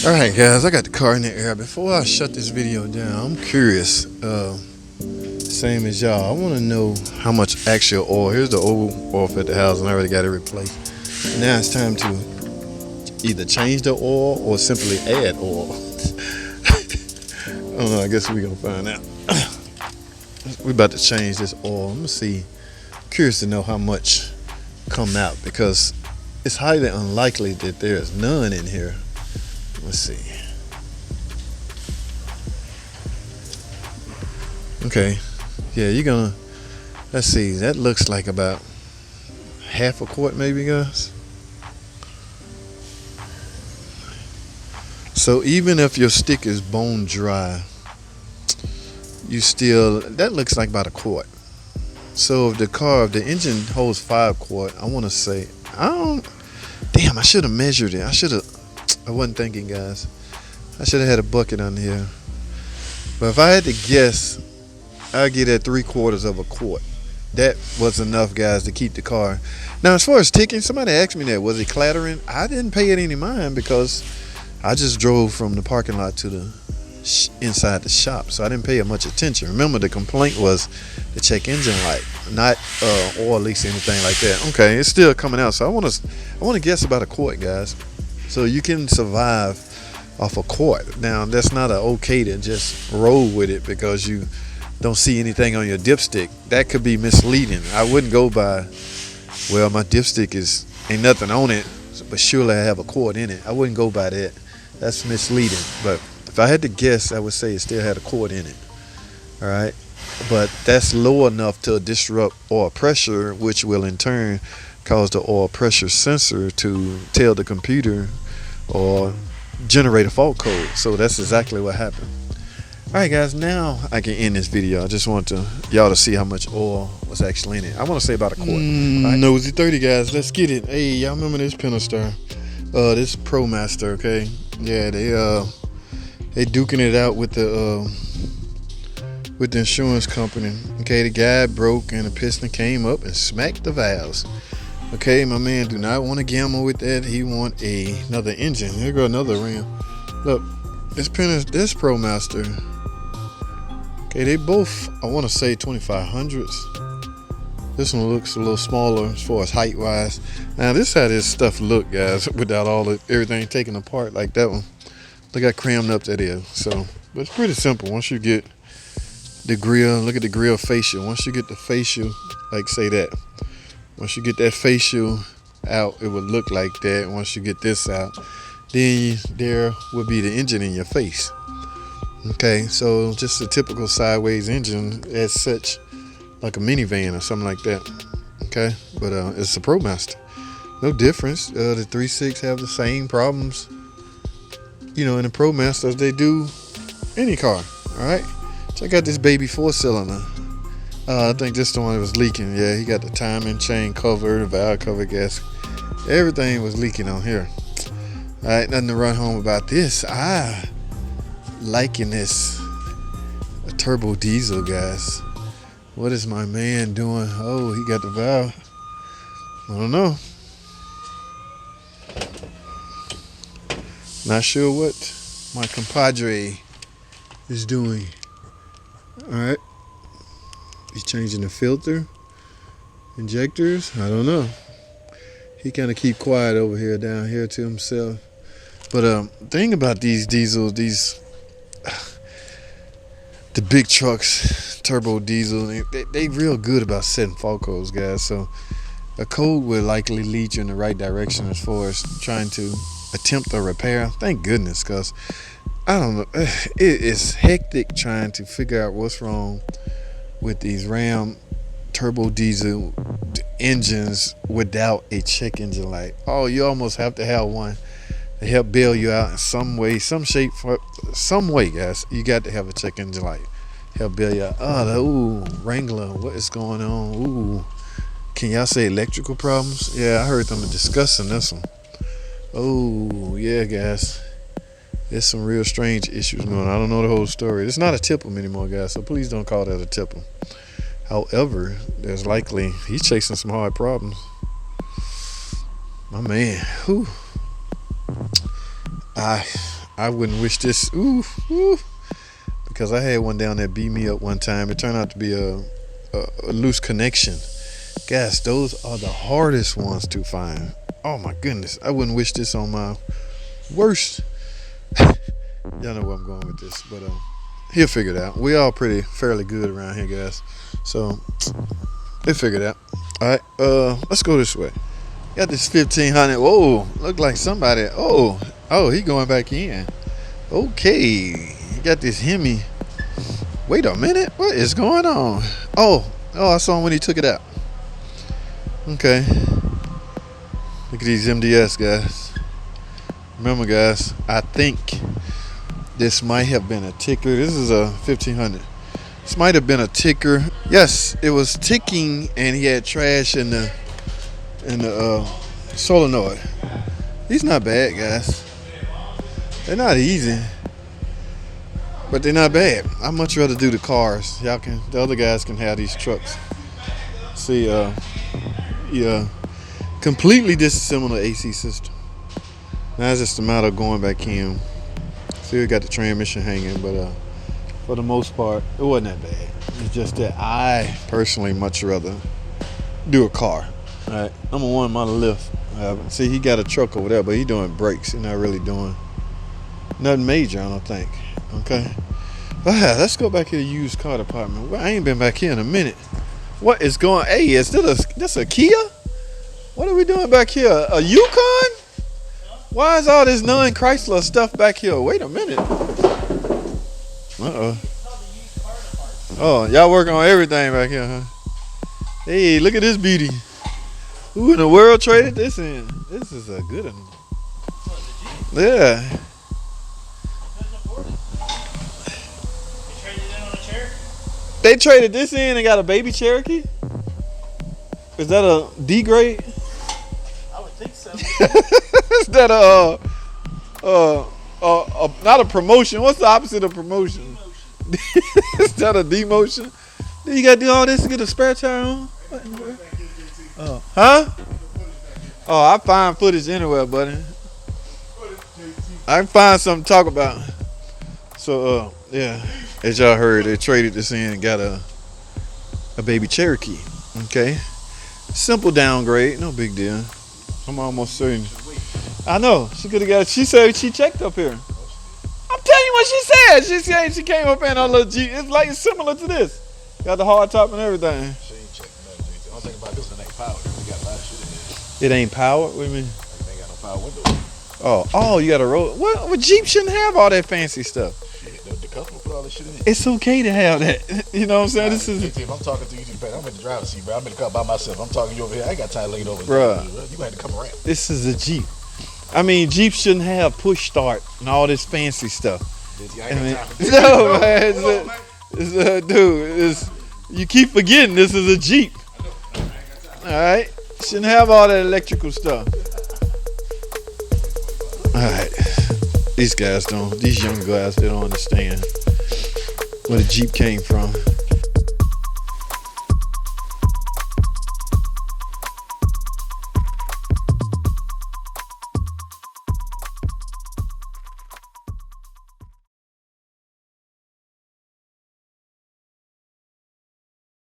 Alright guys, I got the car in the air. Before I shut this video down, I'm curious, same as y'all, I want to know how much actual oil. Here's the old oil at the house and I already got it replaced. Now it's time to either change the oil or simply add oil. I don't know, I guess we're gonna find out. We're about to change this oil. I'm gonna see, curious to know how much come out, because it's highly unlikely that there's none in here. Let's see. Okay, yeah, you're gonna, let's see, that looks like about half a quart maybe, guys. So even if your stick is bone dry, you still, that looks like about a quart. So if the engine holds 5 quart, I want to say, damn, I should have measured it. I wasn't thinking, guys. I should have had a bucket on here. But if I had to guess, I'd get at 3/4 of a quart. That was enough, guys, to keep the car. Now, as far as ticking, somebody asked me that, was it clattering? I didn't pay it any mind because I just drove from the parking lot to the inside the shop, so I didn't pay it much attention. Remember, the complaint was the check engine light, not oil leaks or anything like that. Okay, it's still coming out, so I want to guess about a quart, guys. So you can survive off a quart. Now, that's not okay to just roll with it because you don't see anything on your dipstick. That could be misleading. I wouldn't go by, well, my dipstick ain't nothing on it, but surely I have a quart in it. I wouldn't go by that. That's misleading. But if I had to guess, I would say it still had a quart in it. All right, but that's low enough to disrupt oil pressure, which will in turn cause the oil pressure sensor to tell the computer or generate a fault code. So that's exactly what happened. All right, guys, now I can end this video. I just want y'all to see how much oil was actually in it. I want to say about a quart. Right? Nosy 30, guys, let's get it. Hey, y'all remember this Pentastar? This Promaster, okay? Yeah, they duking it out with the insurance company. Okay, the guy broke and the piston came up and smacked the valves. Okay, my man do not want to gamble with that. He want another engine. Here go another rim. Look, this Promaster. Okay, they both, I want to say 2500s. This one looks a little smaller as far as height wise. Now this how this stuff look, guys, without everything taken apart like that one. Look how crammed up that is. So, but it's pretty simple. Once you get the grill, look at the grill fascia. Once you get the fascia, like say that. Once you get that fascia out, it would look like that. Once you get this out, then there will be the engine in your face. Okay, so just a typical sideways engine as such, like a minivan or something like that. Okay, but it's a Promaster. No difference. The 3.6 have the same problems, you know, in the Promasters they do any car. All right, check out this baby 4-cylinder. I think this the one that was leaking. Yeah, he got the timing chain cover, the valve cover gasket. Everything was leaking on here. All right, nothing to run home about this. I liking this a turbo diesel, guys. What is my man doing? Oh, he got the valve. I don't know. Not sure what my compadre is doing. All right. He's changing the filter, injectors. I don't know. He kind of keep quiet over here, down here to himself. But thing about these diesels, the big trucks, turbo diesel, they real good about setting fault codes, guys. So a code will likely lead you in the right direction as far as trying to attempt a repair. Thank goodness, because I don't know, it is hectic trying to figure out what's wrong with these Ram turbo diesel engines without a check engine light. Oh, you almost have to have one to help bail you out in some way, some shape, some way, guys. You got to have a check engine light, help bail you out. Oh, Wrangler, what is going on? Ooh, can y'all say electrical problems? Yeah, I heard them discussing this one. Oh, yeah, guys. There's some real strange issues going on. I don't know the whole story. It's not a tip 'em anymore, guys, so please don't call that a tip 'em. However, there's likely he's chasing some hard problems. My man, whew. I wouldn't wish this. Ooh. Because I had one down there beat me up one time. It turned out to be a loose connection. Guys, those are the hardest ones to find. Oh my goodness. I wouldn't wish this on my worst. Y'all know where I'm going with this, but he'll figure it out. We all fairly good around here, guys. So he'll figure it out. All right, let's go this way. Got this 1500. Whoa, look like somebody. Oh, he going back in. Okay, you got this Hemi. Wait a minute, what is going on? Oh, I saw him when he took it out. Okay, look at these MDS, guys. Remember, guys, I think this might have been a ticker. This is a 1500. This might have been a ticker. Yes, it was ticking, and he had trash in the solenoid. These not bad, guys. They're not easy, but they're not bad. I'd much rather do the cars. The other guys can have these trucks. See, yeah, completely dissimilar AC system. Now it's just a matter of going back in. See, we got the transmission hanging, but for the most part, it wasn't that bad. It's just that I personally much rather do a car. All right, number one, my lift. See, he got a truck over there, but he doing brakes. He's not really doing nothing major, I don't think. Okay, but let's go back to the used car department. Well, I ain't been back here in a minute. What is going? Hey, is this a Kia? What are we doing back here? A Yukon? Why is all this non-Chrysler stuff back here? Wait a minute. Oh, y'all working on everything back here, huh? Hey, look at this beauty. Who in the world traded this in? This is a good one. Yeah. They traded this in and got a baby Cherokee? Is that a D grade? I would think so. Is that not a promotion? What's the opposite of promotion? Is that a demotion? Then you gotta do all this to get a spare tire on? Huh? Oh, I find footage anywhere, buddy. I can find something to talk about. So, yeah, as y'all heard, they traded this in and got a baby Cherokee. Okay, simple downgrade, no big deal. I'm almost certain. I know she could have got. She said she checked up here. I'm telling you what she said. She said she came up in a little Jeep. It's like similar to this. Got the hard top and everything. She ain't checking nothing. The only thing about this one ain't powered. We got a lot of shit in It here. ain't powered. What do you mean? Like, they ain't got no power windows. Oh, you got a roll. Well, Jeep shouldn't have all that fancy stuff. Shit, the customer put all this shit in here. It's okay to have that. You know what I'm saying? This is. I'm talking to you, I'm in the driver's seat, bro. I'm in the car by myself. I'm talking to you over here. I ain't got time to lean over. Bruh. You gonna have to come around. This is a Jeep. I mean, Jeep shouldn't have push start and all this fancy stuff. No, man. Dude, you keep forgetting this is a Jeep. All right, shouldn't have all that electrical stuff. All right, these young guys, they don't understand where the Jeep came from.